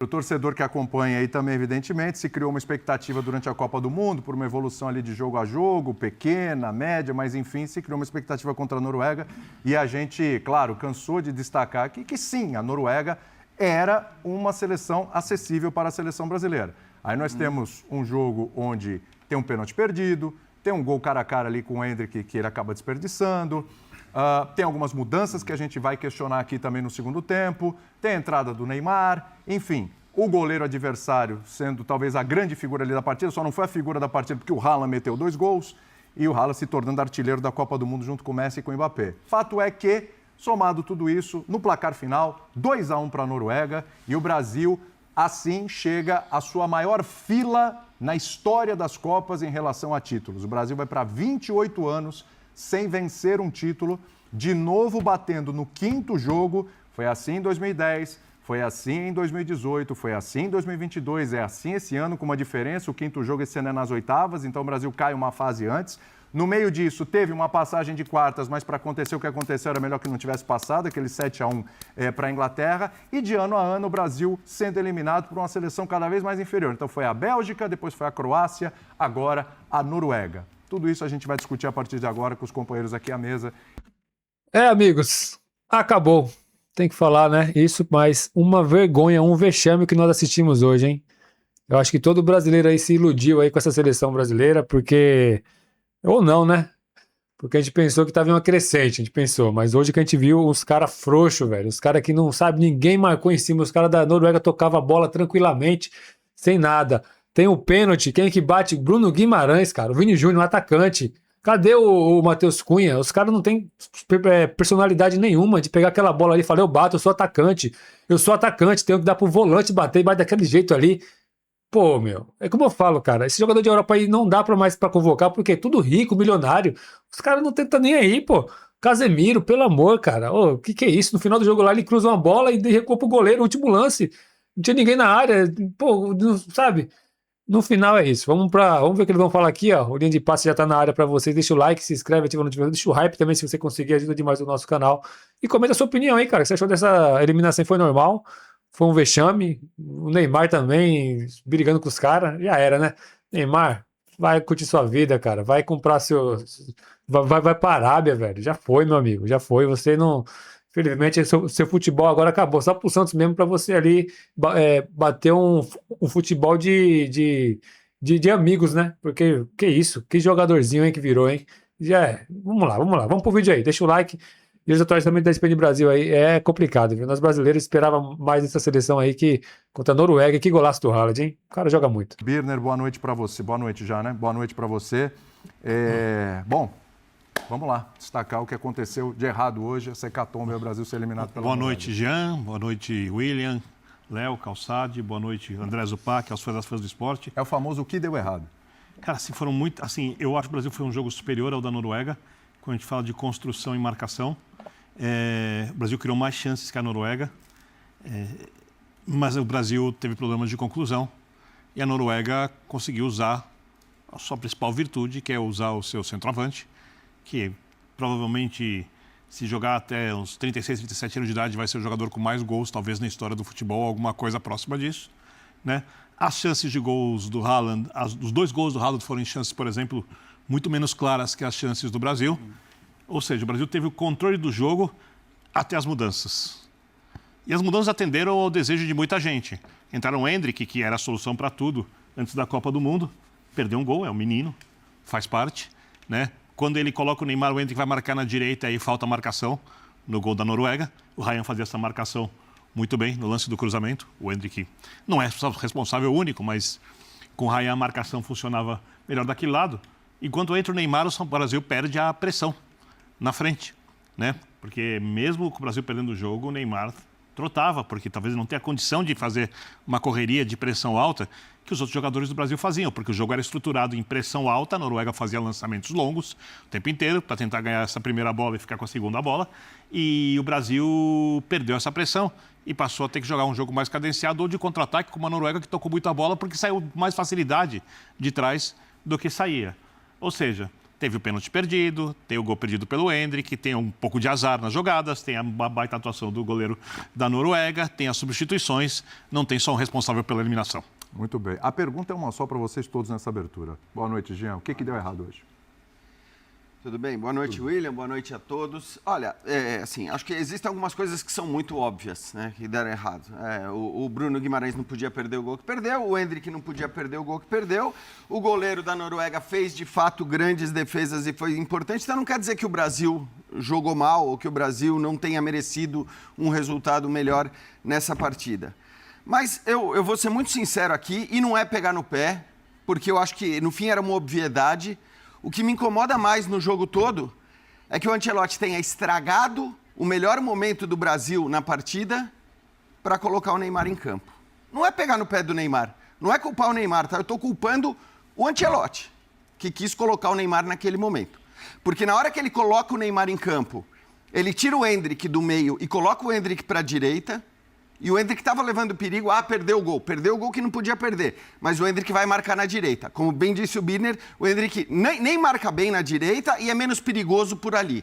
O torcedor que acompanha aí também, evidentemente, se criou uma expectativa durante a Copa do Mundo por uma evolução ali de jogo a jogo, pequena, média, mas enfim, se criou uma expectativa contra a Noruega e a gente, claro, cansou de destacar aqui que sim, a Noruega era uma seleção acessível para a seleção brasileira. Aí nós temos um jogo onde tem um pênalti perdido, tem um gol cara a cara ali com o Endrick que ele acaba desperdiçando. Tem algumas mudanças que a gente vai questionar aqui também no segundo tempo. Tem a entrada do Neymar, enfim. O goleiro adversário sendo talvez a grande figura ali da partida, só não foi a figura da partida porque o Haaland meteu 2 gols e o Haaland se tornando artilheiro da Copa do Mundo junto com o Messi e com o Mbappé. Fato é que, somado tudo isso, no placar final, 2-1 para a Noruega e o Brasil, assim, chega à sua maior fila na história das Copas em relação a títulos. O Brasil vai para 28 anos sem vencer um título, de novo batendo no 5º jogo. Foi assim em 2010, foi assim em 2018, foi assim em 2022, é assim esse ano, com uma diferença. O 5º jogo esse ano é nas oitavas, então o Brasil cai uma fase antes. No meio disso, teve uma passagem de quartas, mas para acontecer o que aconteceu era melhor que não tivesse passado, aquele 7-1 para a Inglaterra. E de ano a ano o Brasil sendo eliminado por uma seleção cada vez mais inferior. Então foi a Bélgica, depois foi a Croácia, agora a Noruega. Tudo isso a gente vai discutir a partir de agora com os companheiros aqui à mesa. Amigos, acabou. Tem que falar, né? Isso, mas uma vergonha, um vexame que nós assistimos hoje, hein? Eu acho que todo brasileiro aí se iludiu aí com essa seleção brasileira, porque... Ou não, né? Porque a gente pensou que tava em uma crescente, a gente pensou. Mas hoje que a gente viu os caras frouxos, velho. Os caras que não sabem, ninguém marcou em cima. Os caras da Noruega tocavam a bola tranquilamente, sem nada. Tem o pênalti, quem é que bate? Bruno Guimarães, cara. O Vini Júnior, um atacante. Cadê o Matheus Cunha? Os caras não têm personalidade nenhuma de pegar aquela bola ali e falar, eu bato, eu sou atacante, tenho que dar pro volante bater e bate daquele jeito ali. Pô, meu, é como eu falo, cara, esse jogador de Europa aí não dá mais pra convocar, porque é tudo rico, milionário, os caras não tentam nem aí, pô. Casemiro, pelo amor, cara, o que é isso? No final do jogo lá ele cruza uma bola e recua pro goleiro, último lance, não tinha ninguém na área, pô, sabe? No final é isso, vamos ver o que eles vão falar aqui, ó, o linha de passe já tá na área pra vocês, deixa o like, se inscreve, ativa a notificação, deixa o hype também se você conseguir, ajuda demais o nosso canal, e comenta a sua opinião aí, cara, o que você achou dessa eliminação, foi normal? Foi um vexame, o Neymar também brigando com os caras, já era, né? Neymar, vai curtir sua vida, cara, vai comprar vai pra Arábia, velho, já foi, meu amigo, já foi, você não, infelizmente, seu futebol agora acabou, só pro Santos mesmo pra você ali bater um futebol de amigos, né? Porque, que isso, que jogadorzinho, hein, que virou, hein? Já é, vamos lá, vamos pro vídeo aí, deixa o like. E os atuais também da SPN Brasil aí é complicado, viu? Nós brasileiros esperávamos mais essa seleção aí que contra a Noruega. Que golaço do Haaland, hein? O cara joga muito. Birner, boa noite para você. Boa noite já, né? Boa noite para você. Bom, vamos lá, destacar o que aconteceu de errado hoje, essa hecatombe, o Brasil ser eliminado pela Noruega. Boa noite, Jean. Boa noite, William, Léo, Calçade. Boa noite, André Zupac, aos fãs do esporte. É o famoso o que deu errado. Cara, assim, foram muito... Assim, eu acho que o Brasil foi um jogo superior ao da Noruega, quando a gente fala de construção e marcação. O Brasil criou mais chances que a Noruega, mas o Brasil teve problemas de conclusão e a Noruega conseguiu usar a sua principal virtude, que é usar o seu centroavante, que provavelmente, se jogar até uns 36, 37 anos de idade, vai ser o jogador com mais gols, talvez na história do futebol, alguma coisa próxima disso, né? As chances de gols do Haaland, os 2 gols do Haaland foram chances, por exemplo, muito menos claras que as chances do Brasil. Ou seja, o Brasil teve o controle do jogo até as mudanças. E as mudanças atenderam ao desejo de muita gente. Entraram o Endrick, que era a solução para tudo antes da Copa do Mundo. Perdeu um gol, é um menino, faz parte, né? Quando ele coloca o Neymar, o Endrick vai marcar na direita, aí falta marcação no gol da Noruega. O Ryan fazia essa marcação muito bem no lance do cruzamento. O Endrick não é responsável único, mas com o Ryan a marcação funcionava melhor daquele lado. E quando entra o Neymar, o Brasil perde a pressão na frente, né? Porque mesmo com o Brasil perdendo o jogo, o Neymar trotava, porque talvez não tenha condição de fazer uma correria de pressão alta que os outros jogadores do Brasil faziam, porque o jogo era estruturado em pressão alta, a Noruega fazia lançamentos longos o tempo inteiro para tentar ganhar essa primeira bola e ficar com a segunda bola, e o Brasil perdeu essa pressão e passou a ter que jogar um jogo mais cadenciado ou de contra-ataque, como a Noruega, que tocou muito a bola porque saiu mais facilidade de trás do que saía. Ou seja, Teve o pênalti perdido, tem o gol perdido pelo Endrick, tem um pouco de azar nas jogadas, tem a baita atuação do goleiro da Noruega, tem as substituições, não tem só um responsável pela eliminação. Muito bem. A pergunta é uma só para vocês todos nessa abertura. Boa noite, Jean. O que deu errado hoje? Tudo bem? Boa noite, William. Boa noite a todos. Olha, assim, acho que existem algumas coisas que são muito óbvias, né, que deram errado. O Bruno Guimarães não podia perder o gol que perdeu, o Endrick não podia perder o gol que perdeu, o goleiro da Noruega fez, de fato, grandes defesas e foi importante. Então, não quer dizer que o Brasil jogou mal ou que o Brasil não tenha merecido um resultado melhor nessa partida. Mas eu vou ser muito sincero aqui, e não é pegar no pé, porque eu acho que, no fim, era uma obviedade. O que me incomoda mais no jogo todo é que o Ancelotti tenha estragado o melhor momento do Brasil na partida para colocar o Neymar em campo. Não é pegar no pé do Neymar, não é culpar o Neymar, tá? Eu estou culpando o Ancelotti, que quis colocar o Neymar naquele momento. Porque na hora que ele coloca o Neymar em campo, ele tira o Endrick do meio e coloca o Endrick para a direita, e o Endrick estava levando perigo, perdeu o gol que não podia perder, mas o Endrick vai marcar na direita. Como bem disse o Birner, o Endrick nem marca bem na direita e é menos perigoso por ali.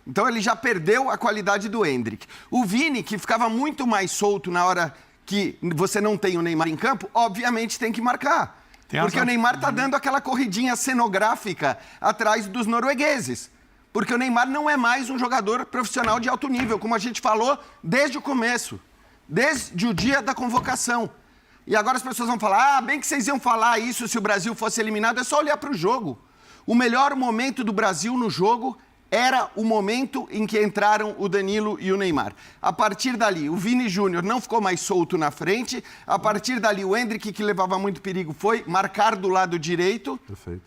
Então ele já perdeu a qualidade do Endrick. O Vini, que ficava muito mais solto na hora que você não tem o Neymar em campo, obviamente tem que marcar. Porque o Neymar está dando aquela corridinha cenográfica atrás dos noruegueses. Porque o Neymar não é mais um jogador profissional de alto nível, como a gente falou desde o começo. Desde o dia da convocação. E agora as pessoas vão falar, bem que vocês iam falar isso se o Brasil fosse eliminado, é só olhar para o jogo. O melhor momento do Brasil no jogo era o momento em que entraram o Danilo e o Neymar. A partir dali, o Vini Júnior não ficou mais solto na frente, a partir dali o Endrick, que levava muito perigo, foi marcar do lado direito. Perfeito.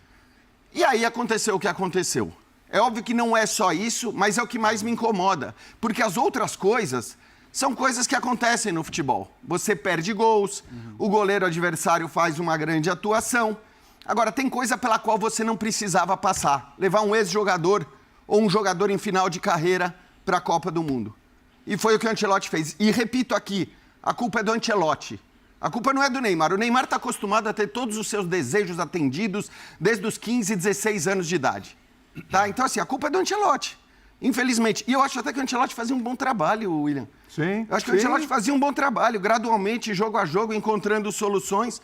E aí aconteceu o que aconteceu. É óbvio que não é só isso, mas é o que mais me incomoda, porque as outras coisas são coisas que acontecem no futebol. Você perde gols, o goleiro adversário faz uma grande atuação. Agora, tem coisa pela qual você não precisava passar. Levar um ex-jogador ou um jogador em final de carreira para a Copa do Mundo. E foi o que o Ancelotti fez. E repito aqui, a culpa é do Ancelotti. A culpa não é do Neymar. O Neymar está acostumado a ter todos os seus desejos atendidos desde os 15, 16 anos de idade. Tá? Então, assim, a culpa é do Ancelotti. Infelizmente. E eu acho até que o Ancelotti fazia um bom trabalho, William. Sim. Eu acho que o Ancelotti fazia um bom trabalho, gradualmente, jogo a jogo, encontrando soluções.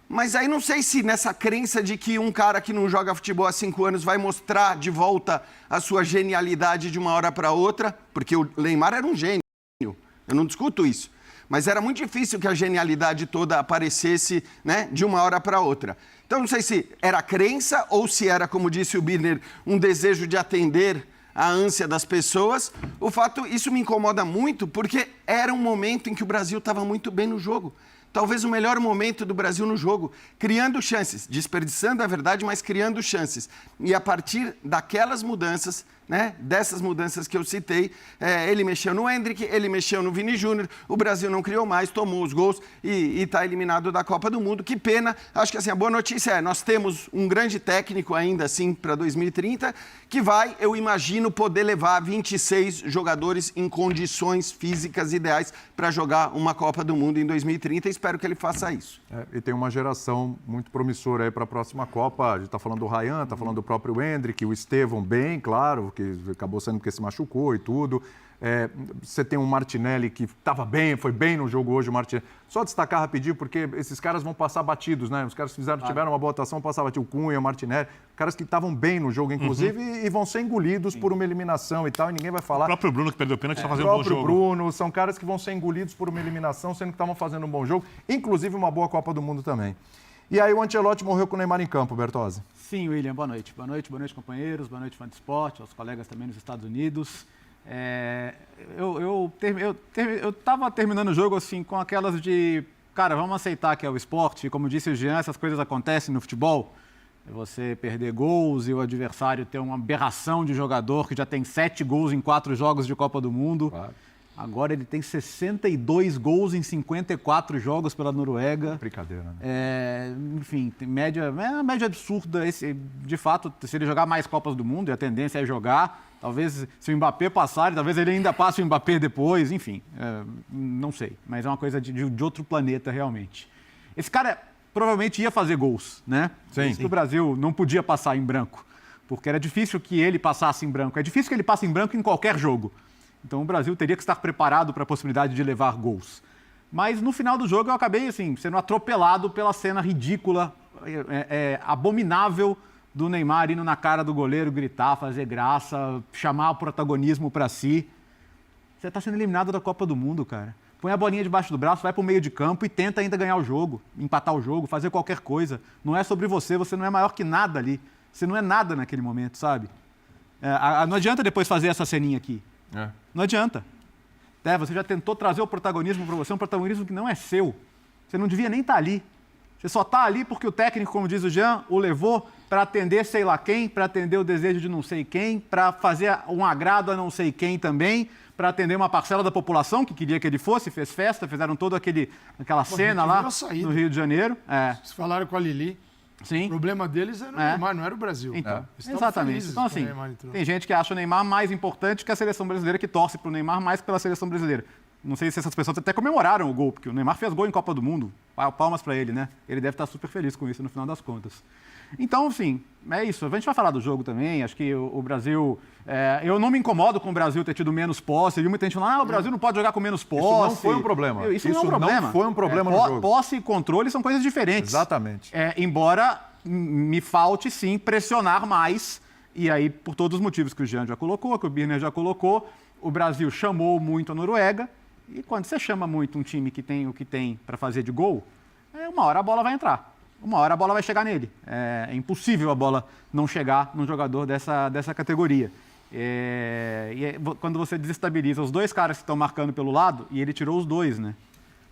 Mas aí não sei se nessa crença de que um cara que não joga futebol há 5 anos vai mostrar de volta a sua genialidade de uma hora para outra, porque o Neymar era um gênio. Eu não discuto isso. Mas era muito difícil que a genialidade toda aparecesse, né, de uma hora para outra. Então não sei se era crença ou se era, como disse o Birner, um desejo de atender a ânsia das pessoas. Isso me incomoda muito, porque era um momento em que o Brasil estava muito bem no jogo. Talvez o melhor momento do Brasil no jogo, criando chances, desperdiçando a verdade, mas criando chances. E a partir daquelas mudanças, né, dessas mudanças que eu citei, ele mexeu no Endrick, ele mexeu no Vini Júnior, o Brasil não criou mais, tomou os gols e está eliminado da Copa do Mundo. Que pena. Acho que assim, a boa notícia é, nós temos um grande técnico ainda assim para 2030, que vai, eu imagino, poder levar 26 jogadores em condições físicas ideais para jogar uma Copa do Mundo em 2030. Espero que ele faça isso. E tem uma geração muito promissora aí para a próxima Copa. A gente está falando do Ryan, está falando do próprio Endrick, o Estevão bem, claro, que acabou sendo porque se machucou e tudo. Você tem um Martinelli que estava bem, foi bem no jogo hoje, o Martinelli. Só destacar rapidinho, porque esses caras vão passar batidos, né? Os caras tiveram uma boa atuação, passavam batido o Cunha, o Martinelli, caras que estavam bem no jogo, inclusive, e vão ser engolidos por uma eliminação e tal, e ninguém vai falar. O próprio Bruno, que perdeu o pênalti, está fazendo um bom jogo. O próprio Bruno, são caras que vão ser engolidos por uma eliminação, sendo que estavam fazendo um bom jogo, inclusive uma boa Copa do Mundo também. E aí o Ancelotti morreu com o Neymar em campo, Bertozzi. Sim, William, boa noite. Boa noite, companheiros, boa noite, fã de esporte, aos colegas também nos Estados Unidos. Eu estava terminando o jogo assim com aquelas de, cara, vamos aceitar que é o esporte, como disse o Jean, essas coisas acontecem no futebol. Você perder gols e o adversário ter uma aberração de jogador que já tem 7 gols em 4 jogos de Copa do Mundo. Claro. Agora ele tem 62 gols em 54 jogos pela Noruega. Brincadeira, né? Enfim, uma média absurda. De fato, se ele jogar mais Copas do Mundo, e a tendência é jogar, talvez se o Mbappé passar, talvez ele ainda passe o Mbappé depois, enfim, não sei. Mas é uma coisa de outro planeta, realmente. Esse cara provavelmente ia fazer gols, né? Sim. O Brasil não podia passar em branco. porque era difícil que ele passasse em branco. É difícil que ele passe em branco em qualquer jogo. Então o Brasil teria que estar preparado para a possibilidade de levar gols. Mas no final do jogo eu acabei assim, sendo atropelado pela cena ridícula, abominável do Neymar indo na cara do goleiro, gritar, fazer graça, chamar o protagonismo para si. Você está sendo eliminado da Copa do Mundo, cara. Põe a bolinha debaixo do braço, vai para o meio de campo e tenta ainda ganhar o jogo, empatar o jogo, fazer qualquer coisa. Não é sobre você, você não é maior que nada ali. Você não é nada naquele momento, sabe? Não adianta depois fazer essa ceninha aqui. Não adianta. Você já tentou trazer o protagonismo para você, um protagonismo que não é seu. Você não devia nem estar ali. Você só está ali porque o técnico, como diz o Jean, o levou para atender sei lá quem, para atender o desejo de não sei quem, para fazer um agrado a não sei quem também, para atender uma parcela da população que queria que ele fosse, fez festa, fizeram toda aquela cena lá no Rio de Janeiro. Vocês falaram com a Lili. Sim. O problema deles era o Neymar, não era o Brasil. Então, exatamente. Então, assim, tem gente que acha o Neymar mais importante que a seleção brasileira, que torce para o Neymar mais pela seleção brasileira. Não sei se essas pessoas até comemoraram o gol, porque o Neymar fez gol em Copa do Mundo. Palmas para ele, né? Ele deve estar super feliz com isso no final das contas. Então, assim, é isso. A gente vai falar do jogo também. Acho que o Brasil... eu não me incomodo com o Brasil ter tido menos posse. Eu vi muita gente falando, o Brasil não pode jogar com menos posse. Isso não foi um problema. Isso não é um problema. Não foi um problema no jogo. Posse e controle são coisas diferentes. Exatamente. Embora me falte, sim, pressionar mais. E aí, por todos os motivos que o Jean já colocou, que o Birner já colocou, o Brasil chamou muito a Noruega. E quando você chama muito um time que tem o que tem para fazer de gol, uma hora a bola vai entrar. Uma hora a bola vai chegar nele. É impossível a bola não chegar num jogador dessa categoria. Quando você desestabiliza os dois caras que estão marcando pelo lado, e ele tirou os dois, né?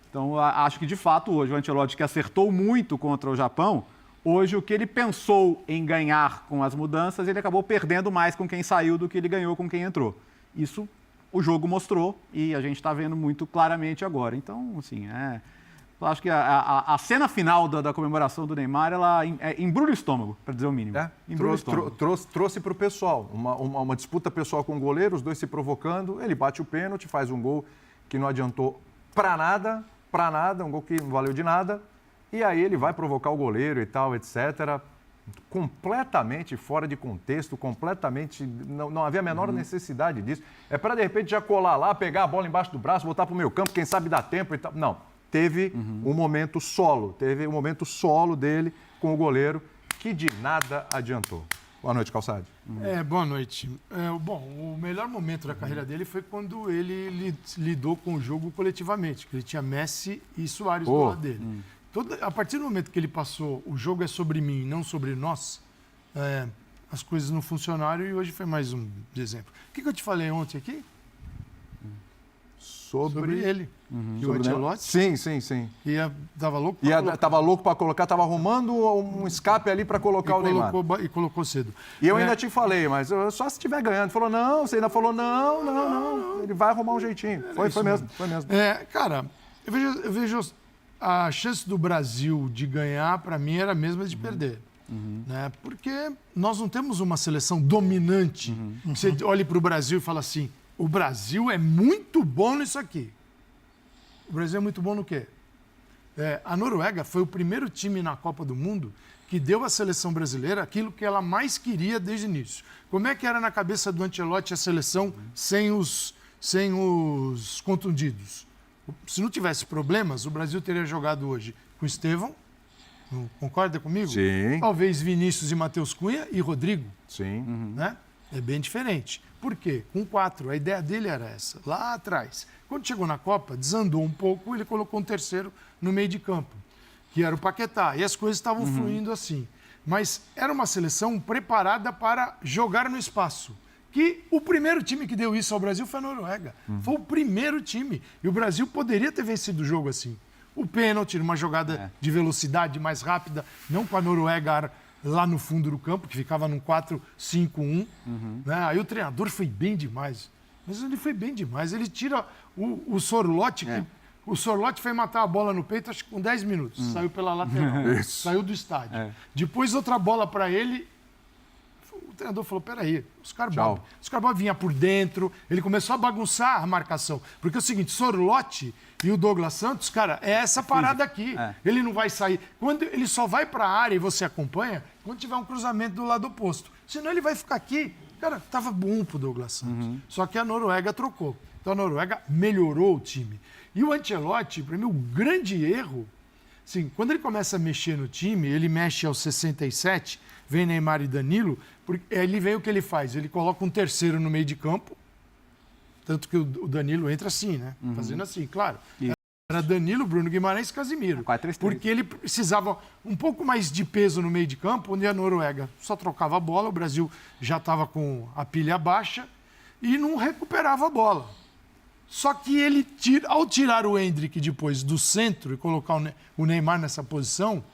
Então, acho que de fato hoje o Ancelotti, que acertou muito contra o Japão, hoje o que ele pensou em ganhar com as mudanças, ele acabou perdendo mais com quem saiu do que ele ganhou com quem entrou. Isso o jogo mostrou e a gente está vendo muito claramente agora. Então, assim, eu acho que a cena final da comemoração do Neymar, ela embrulha o estômago, para dizer o mínimo. Trouxe para o pessoal, uma disputa pessoal com o goleiro, os dois se provocando, ele bate o pênalti, faz um gol que não adiantou para nada, um gol que não valeu de nada, e aí ele vai provocar o goleiro e tal, etc., completamente fora de contexto, completamente... Não havia a menor necessidade disso. É para, de repente, já colar lá, pegar a bola embaixo do braço, botar para o meio campo, quem sabe dá tempo e tal. Não. Teve um momento solo dele com o goleiro, que de nada adiantou. Boa noite, Calçade. Boa noite. Bom, o melhor momento da carreira dele foi quando ele lidou com o jogo coletivamente, que ele tinha Messi e Suárez do lado dele. A partir do momento que ele passou, o jogo é sobre mim, não sobre nós, as coisas não funcionaram e hoje foi mais um exemplo. O que eu te falei ontem aqui? Sobre ele. E o Ancelotti? Sim. Tava louco Tava louco para colocar, tava arrumando um escape ali para colocar o Neymar. E colocou cedo. E eu ainda te falei, mas só se estiver ganhando. Falou, não, você ainda falou, não. Ele vai arrumar um jeitinho. Foi mesmo. Cara, eu vejo a chance do Brasil de ganhar, para mim, era a mesma de perder. Né? Porque nós não temos uma seleção dominante. Você olha para o Brasil e fala assim, o Brasil é muito bom nisso aqui. O Brasil é muito bom no quê? A Noruega foi o primeiro time na Copa do Mundo que deu à seleção brasileira aquilo que ela mais queria desde o início. Como é que era na cabeça do Ancelotti a seleção sem os contundidos? Se não tivesse problemas, o Brasil teria jogado hoje com Estevão, concorda comigo? Sim. Talvez Vinícius e Matheus Cunha e Rodrigo. Sim. Né? É bem diferente. Por quê? Com 4. A ideia dele era essa, lá atrás. Quando chegou na Copa, desandou um pouco, ele colocou um terceiro no meio de campo, que era o Paquetá. E as coisas estavam fluindo assim. Mas era uma seleção preparada para jogar no espaço. Que o primeiro time que deu isso ao Brasil foi a Noruega. Foi o primeiro time. E o Brasil poderia ter vencido o jogo assim. O pênalti, numa jogada de velocidade mais rápida, não com a Noruega lá no fundo do campo, que ficava num 4-5-1. Né? Aí o treinador foi bem demais. Mas ele foi bem demais. Ele tira o Sorloth, o Sorloth foi matar a bola no peito, acho que com 10 minutos. Saiu pela lateral. Saiu do estádio. Depois outra bola para ele. treinador falou, peraí, Oscar Bob vinha por dentro, ele começou a bagunçar a marcação. Porque é o seguinte, Sorlotti e o Douglas Santos, cara, é essa parada aqui. Ele não vai sair. Quando ele só vai para a área e você acompanha, quando tiver um cruzamento do lado oposto. Senão ele vai ficar aqui. Cara, tava bom pro Douglas Santos. Só que a Noruega trocou. Então a Noruega melhorou o time. E o Ancelotti, para mim, o grande erro, assim, quando ele começa a mexer no time, ele mexe aos 67, vem Neymar e Danilo, porque ele vem o que ele faz? Ele coloca um terceiro no meio de campo, tanto que o Danilo entra assim, né? Fazendo assim, claro. Era Danilo, Bruno Guimarães e Casimiro. 4-3-3. Porque ele precisava um pouco mais de peso no meio de campo, onde a Noruega só trocava a bola, o Brasil já estava com a pilha baixa e não recuperava a bola. Só que ele, ao tirar o Endrick depois do centro e colocar o Neymar nessa posição,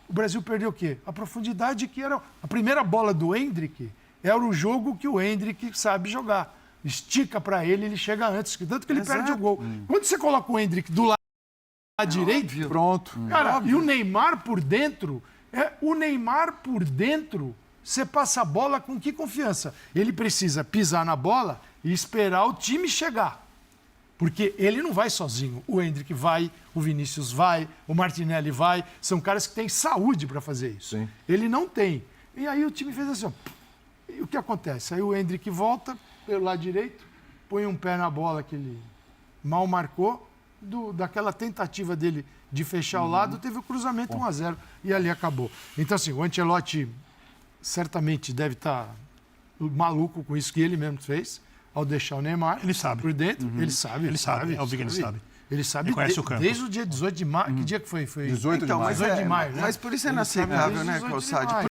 o Brasil perdeu o quê? A profundidade que era... A primeira bola do Endrick era o jogo que o Endrick sabe jogar. Estica para ele, ele chega antes, tanto que ele perde o gol. Quando você coloca o Endrick do lado direito, Pronto. cara, e o Neymar por dentro, você passa a bola com que confiança? Ele precisa pisar na bola e esperar o time chegar. Porque ele não vai sozinho. O Endrick vai, o Vinícius vai, o Martinelli vai. São caras que têm saúde para fazer isso. Sim. Ele não tem. E aí o time fez assim, ó. E o que acontece? Aí o Endrick volta pelo lado direito, põe um pé na bola que ele mal marcou. Daquela tentativa dele de fechar o lado, teve o cruzamento 1-0 e ali acabou. Então, assim, o Ancelotti certamente deve estar maluco com isso que ele mesmo fez, ao deixar o Neymar Ele sabe. por dentro. Ele sabe. É óbvio que ele sabe. Ele sabe Ele conhece o campo. desde o dia 18 de maio. Que dia que foi? Foi 18 de maio. 18 de maio, né? Mas por isso é Ele sabe inaceitável, desde né, 18 de Calçade? maio.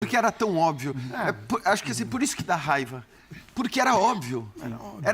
Porque era tão óbvio. Acho que assim, por isso que dá raiva. Porque era óbvio.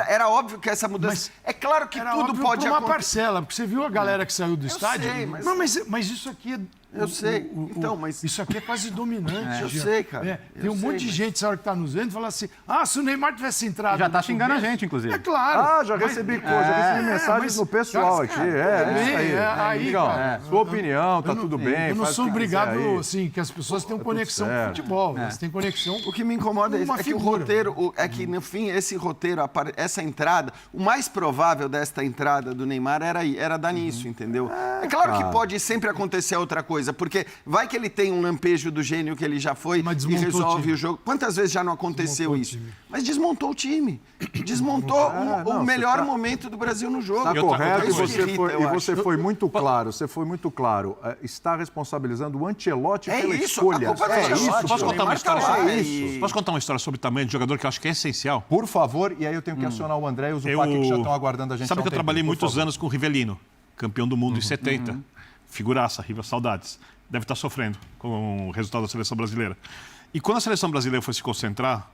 Era óbvio que essa mudança... É claro que Era tudo óbvio pode pra uma acontecer. parcela, porque você viu a galera que saiu do estádio? sei, mas- Não, mas isso aqui é... Eu sei. Então, mas- Isso aqui é quase dominante. Eu Jean. sei, cara. Tem Eu um sei, monte de mas- gente, essa hora que tá nos vendo, fala assim, se o Neymar tivesse entrado... Já tá no xingando a começo- gente, inclusive. É claro. Já recebi mensagens mas- no pessoal aqui. Tudo É bem, isso aí. aí, Amigão, cara, sua opinião, tá tudo bem. Eu não faz sou o que obrigado, quiser aí. assim, que as pessoas tenham tudo conexão com o certo. futebol. Elas têm conexão O que me incomoda é isso, Uma é que o figura. roteiro, é que no fim, esse roteiro, essa entrada, o mais provável desta entrada do Neymar era dar nisso, entendeu? É claro que cara. pode sempre acontecer outra coisa, porque vai que ele tem um lampejo do gênio que ele já foi Mas e desmontou o resolve time. o jogo. Quantas vezes já não aconteceu Desmontou o isso? time. Mas desmontou o time. Desmontou o melhor momento do Brasil no jogo. Está E outra correto, e coisa- você foi muito claro. Você foi muito claro. Está responsabilizando o Ancelotti É pela isso, escolha. a culpa É do Ancelotti. isso. Posso contar uma Neymar tá história lá, sobre é isso? isso. Posso contar uma história sobre o tamanho do jogador que eu acho que é essencial? Por favor, e aí eu tenho que acionar o André e o Zupac que já estão aguardando a gente. Sabe há um que eu trabalhei tempinho, por muitos favor. anos com o Rivelino, campeão do mundo em 70. Figuraça, Riva, saudades. Deve estar sofrendo com o resultado da seleção brasileira. E quando a seleção brasileira foi se concentrar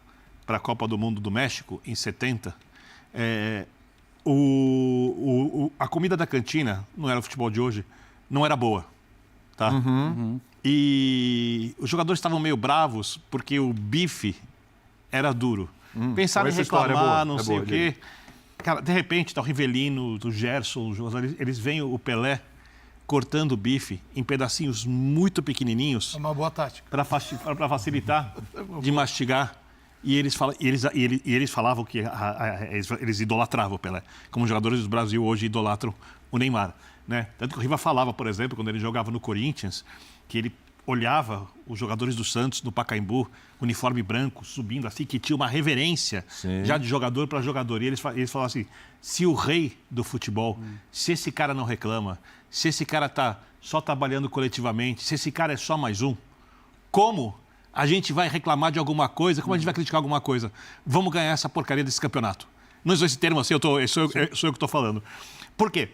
para a Copa do Mundo do México, em 70, a comida da cantina, não era o futebol de hoje, não era boa. Tá? E os jogadores estavam meio bravos porque o bife era duro. Pensaram em essa história é reclamar, boa, não é sei boa, o quê. Cara, de repente, tá o Rivelino, o Gerson, os jogadores, eles veem o Pelé cortando o bife em pedacinhos muito pequenininhos É uma boa tática. para facilitar de mastigar. E eles falavam que eles idolatravam o Pelé. Como os jogadores do Brasil hoje idolatram o Neymar. Né? Tanto que o Riva falava, por exemplo, quando ele jogava no Corinthians, que ele olhava os jogadores do Santos no Pacaembu, uniforme branco, subindo assim, que tinha uma reverência já de jogador para jogador. E eles falavam assim, se o rei do futebol, se esse cara não reclama, se esse cara está só trabalhando coletivamente, se esse cara é só mais um, como a gente vai reclamar de alguma coisa, como a gente vai criticar alguma coisa? Vamos ganhar essa porcaria desse campeonato. Não usou esse termo assim, sou eu que estou falando. Por quê?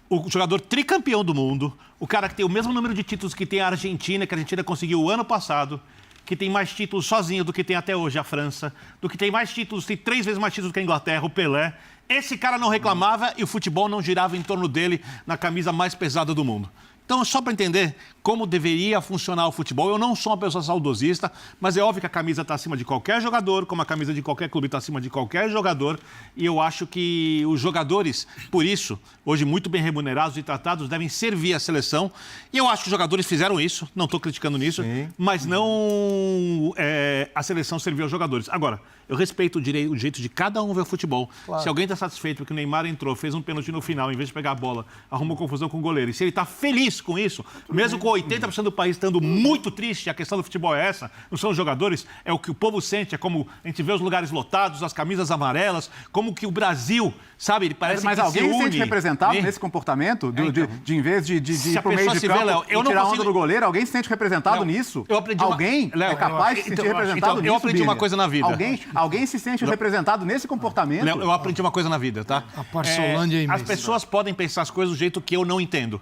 O jogador tricampeão do mundo, o cara que tem o mesmo número de títulos que tem a Argentina, que a Argentina conseguiu o ano passado, que tem mais títulos sozinho do que tem até hoje a França, do que tem mais títulos, tem 3 vezes mais títulos que a Inglaterra, o Pelé. Esse cara não reclamava e o futebol não girava em torno dele na camisa mais pesada do mundo. Então, só para entender como deveria funcionar o futebol, eu não sou uma pessoa saudosista, mas é óbvio que a camisa está acima de qualquer jogador, como a camisa de qualquer clube está acima de qualquer jogador, e eu acho que os jogadores, por isso, hoje muito bem remunerados e tratados, devem servir a seleção, e eu acho que os jogadores fizeram isso, não estou criticando nisso, mas não a seleção serviu aos jogadores. Agora, eu respeito o jeito de cada um ver o futebol. Se alguém está satisfeito porque o Neymar entrou, fez um pênalti no final, em vez de pegar a bola, arrumou confusão com o goleiro, e se ele está feliz com isso, mesmo com 80% do país estando muito triste, a questão do futebol é essa, não são os jogadores, é o que o povo sente, é como a gente vê os lugares lotados, as camisas amarelas, como que o Brasil, sabe, ele parece Mas que alguém se se une. sente representado nesse comportamento? De em vez de Se ir a pro meio pessoa de se vê, campo Léo, eu e não tirar a consigo- onda do goleiro, alguém se sente representado Léo, nisso? eu aprendi Alguém Léo, é capaz de se sentir representado nisso, eu aprendi uma Birner? coisa na vida. Alguém se sente representado nesse comportamento? Léo, eu aprendi uma coisa na vida, tá? A parçolândia é imensa. As pessoas podem pensar as coisas do jeito que eu não entendo.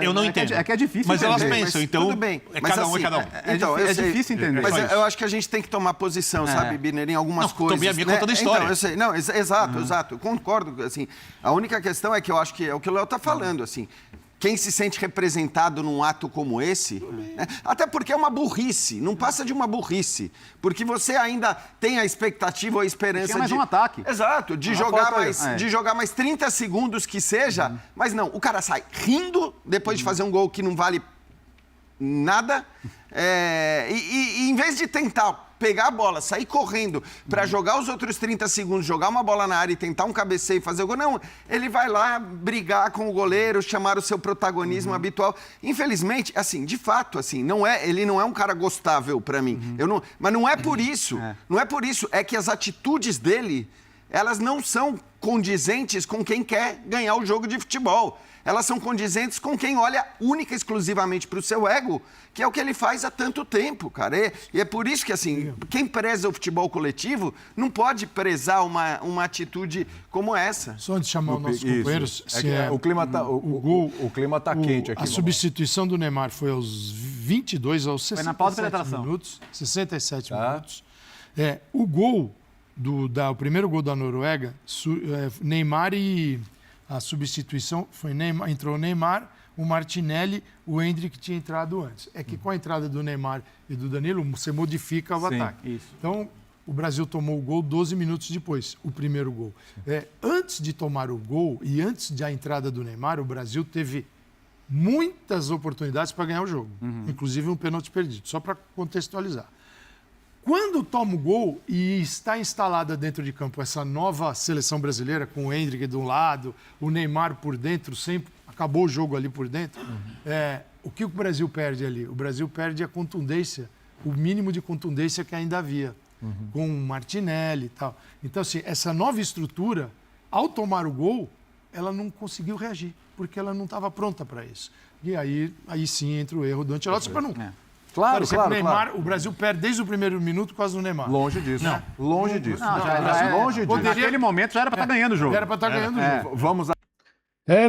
Eu não entendo. É que é difícil Mas elas entender. pensam, Mas então. tudo bem. É Mas cada um, assim, é cada um. Então, É eu sei. difícil entender. Mas Só eu isso. acho que a gente tem que tomar posição, sabe, Birner, em algumas Não, coisas. tomei a minha né? conta da história. Então, eu sei. Não, exato, exato. Eu concordo. Assim, a única questão é que eu acho que é o que o Léo está falando, assim. Quem se sente representado num ato como esse, né? Até porque é uma burrice, não passa de uma burrice, porque você ainda tem a expectativa ou a esperança Tinha mais de... um ataque. Exato, de Uma jogar, falta- mais, é. de jogar mais 30 segundos que seja, mas não, o cara sai rindo depois de fazer um gol que não vale nada, e em vez de tentar pegar a bola, sair correndo para jogar os outros 30 segundos, jogar uma bola na área e tentar um cabeceio e fazer o gol, não, ele vai lá brigar com o goleiro, chamar o seu protagonismo habitual. Infelizmente, assim, de fato, assim, ele não é um cara gostável para mim. Mas não é por isso, não é por isso, é que as atitudes dele, elas não são condizentes com quem quer ganhar o jogo de futebol. Elas são condizentes com quem olha única e exclusivamente para o seu ego, que é o que ele faz há tanto tempo, cara. E é por isso que, assim, quem preza o futebol coletivo não pode prezar uma atitude como essa. Só antes de chamar os nossos companheiros, É que o clima tá, o clima tá quente aqui. A substituição do Neymar foi aos 22, aos Foi na pausa de 67 penetração. minutos. 67 Tá. minutos. O gol, o primeiro gol da Noruega, Neymar e a substituição foi Neymar, entrou o Neymar, o Martinelli, o Endrick tinha entrado antes. É que com a entrada do Neymar e do Danilo, você modifica o ataque. isso. Então, o Brasil tomou o gol 12 minutos depois, o primeiro gol. Antes de tomar o gol e antes da entrada do Neymar, o Brasil teve muitas oportunidades para ganhar o jogo, inclusive um pênalti perdido, só para contextualizar. Quando toma o gol e está instalada dentro de campo essa nova seleção brasileira, com o Endrick de um lado, o Neymar por dentro, sempre acabou o jogo ali por dentro, o que o Brasil perde ali? O Brasil perde a contundência, o mínimo de contundência que ainda havia, com o Martinelli e tal. Então, assim, essa nova estrutura, ao tomar o gol, ela não conseguiu reagir, porque ela não estava pronta para isso. E aí sim entra o erro do Ancelotti, para não... Claro, Parecia claro, que o Neymar, claro. o Brasil perde desde o primeiro minuto por causa do Neymar. Longe disso. Longe disso. Longe disso. Naquele momento já era para estar ganhando o jogo. Era para estar ganhando o jogo. Vamos a...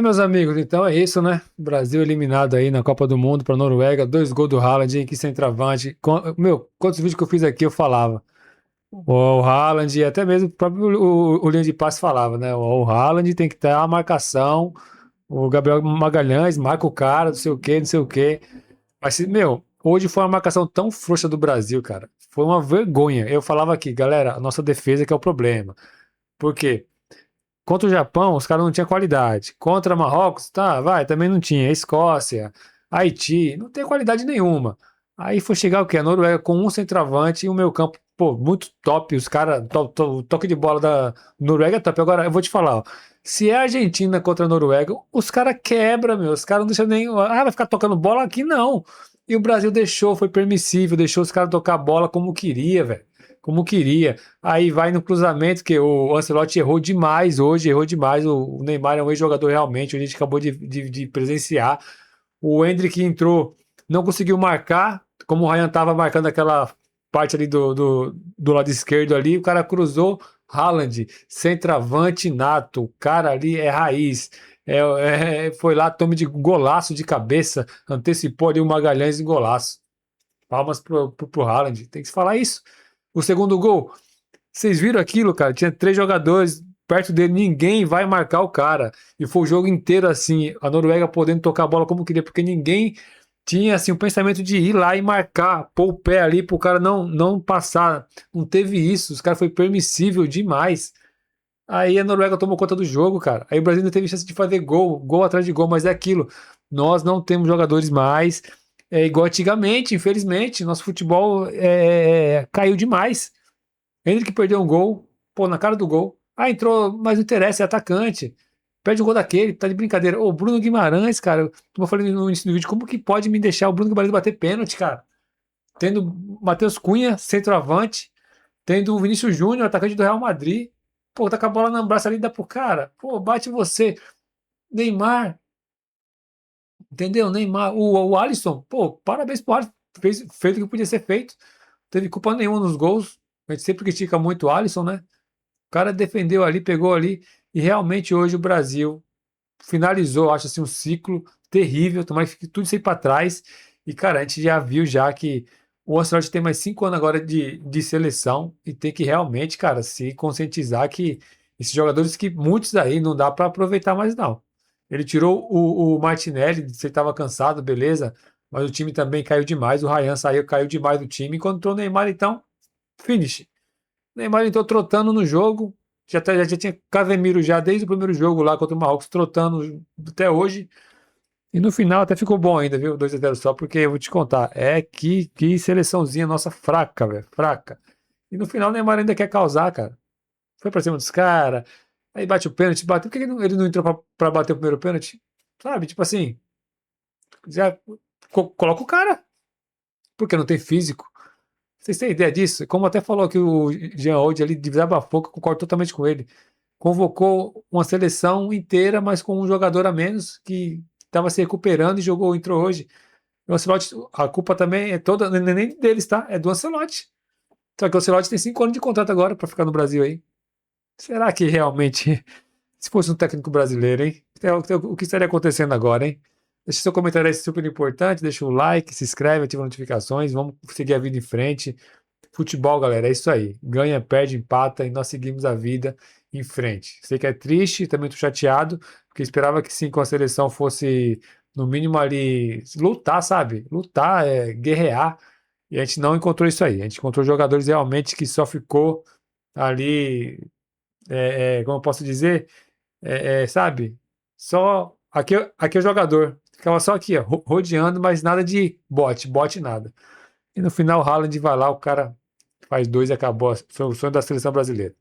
Meus amigos, então é isso, né? Brasil eliminado aí na Copa do Mundo para Noruega, 2 gols do Haaland, hein, que centroavante. Quantos vídeos que eu fiz aqui eu falava. O Haaland, e até mesmo o próprio o linha de passe falava, né? O Haaland tem que ter a marcação, o Gabriel Magalhães marca o cara, não sei o quê, não sei o quê. Mas, hoje foi uma marcação tão frouxa do Brasil, cara. Foi uma vergonha. Eu falava aqui, galera, a nossa defesa que é o problema. Por quê? Contra o Japão, os caras não tinham qualidade. Contra Marrocos, também não tinha. Escócia, Haiti, não tem qualidade nenhuma. Aí foi chegar o quê? A Noruega com um centroavante e o meio campo, muito top. Os caras, o toque de bola da Noruega é top. Agora, eu vou te falar, ó, se é a Argentina contra a Noruega, os caras quebram, os caras não deixam nem... vai ficar tocando bola aqui? Não. E o Brasil deixou, foi permissível, deixou os caras tocar a bola como queria, velho. Como queria. Aí vai no cruzamento, que o Ancelotti errou demais hoje, errou demais. O Neymar é um ex-jogador realmente, a gente acabou de presenciar. O Endrick entrou, não conseguiu marcar, como o Ryan estava marcando aquela parte ali do lado esquerdo ali, o cara cruzou, Haaland, centroavante nato, o cara ali é raiz. Foi lá, tome de golaço de cabeça, antecipou ali o Magalhães em golaço. Palmas pro Haaland, tem que se falar isso. O segundo gol, vocês viram aquilo, cara? Tinha 3 jogadores perto dele, ninguém vai marcar o cara. E foi o jogo inteiro assim, a Noruega podendo tocar a bola como queria, porque ninguém tinha assim o pensamento de ir lá e marcar, pôr o pé ali pro cara não passar. Não teve isso, os caras foi permissível demais. Aí a Noruega tomou conta do jogo, cara. Aí o Brasil não teve chance de fazer gol atrás de gol, mas é aquilo. Nós não temos jogadores mais, igual antigamente, infelizmente. Nosso futebol caiu demais. Hendrick perdeu um gol, pô, na cara do gol. Ah, entrou, mas não interessa, é atacante. Perde o gol daquele, tá de brincadeira. Ô, Bruno Guimarães, cara, como eu falei no início do vídeo, como que pode me deixar o Bruno Guimarães bater pênalti, cara? Tendo Matheus Cunha, centroavante, tendo o Vinícius Júnior, atacante do Real Madrid. Pô, tá com a bola no braço ali, dá pro cara. Pô, bate você. Neymar, entendeu? Neymar, o Alisson, pô, parabéns pro Alisson. Fez o que podia ser feito. Não teve culpa nenhuma nos gols. A gente sempre critica muito o Alisson, né? O cara defendeu ali, pegou ali. E realmente hoje o Brasil finalizou, acho assim, um ciclo terrível. Tomara que fique tudo isso aí pra trás. E, cara, a gente já viu já que o Ancelotti tem mais 5 anos agora de seleção e tem que realmente, cara, se conscientizar que esses jogadores que muitos aí não dá para aproveitar mais não. Ele tirou o Martinelli, você estava cansado, beleza, mas o time também caiu demais, o Ryan saiu, caiu demais do time, enquanto entrou o Neymar, então, finish. O Neymar entrou trotando no jogo, já tinha Casemiro já desde o primeiro jogo lá contra o Marrocos, trotando até hoje. E no final até ficou bom ainda, viu? 2-0 só, porque eu vou te contar, que seleçãozinha nossa fraca, velho, fraca. E no final o Neymar ainda quer causar, cara. Foi pra cima dos caras, aí bate o pênalti, bateu. Por que ele não entrou pra bater o primeiro pênalti? Sabe, tipo assim, já coloca o cara, porque não tem físico. Vocês têm ideia disso? Como até falou que o Jean Old ali desabafou, que eu concordo totalmente com ele. Convocou uma seleção inteira, mas com um jogador a menos que estava se recuperando e entrou hoje. O Ancelotti, a culpa também é toda, não é nem deles, tá? É do Ancelotti. Só que o Ancelotti tem 5 anos de contrato agora para ficar no Brasil aí. Será que realmente, se fosse um técnico brasileiro, hein? O que estaria acontecendo agora, hein? Deixa seu comentário aí, super importante, deixa o like, se inscreve, ativa notificações, vamos seguir a vida em frente. Futebol, galera, é isso aí. Ganha, perde, empata e nós seguimos a vida em frente. Sei que é triste, também estou chateado, porque esperava que sim, com a seleção fosse, no mínimo ali, lutar, sabe? Lutar, guerrear. E a gente não encontrou isso aí. A gente encontrou jogadores realmente que só ficou ali, como eu posso dizer, sabe? Só, aqui é o jogador. Ficava só aqui, ó, rodeando, mas nada de bote nada. E no final o Haaland vai lá, o cara faz 2 e acabou. Foi o sonho da seleção brasileira.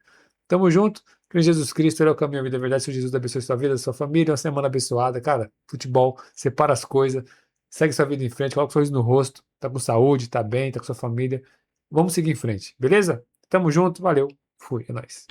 Tamo junto. Que Jesus Cristo ele é o caminho, a vida, a verdade. Senhor Jesus abençoe sua vida, sua família. Uma semana abençoada. Cara, futebol, separa as coisas. Segue sua vida em frente. Coloca um sorriso no rosto. Tá com saúde, tá bem, tá com sua família. Vamos seguir em frente, beleza? Tamo junto. Valeu. Fui. É nóis.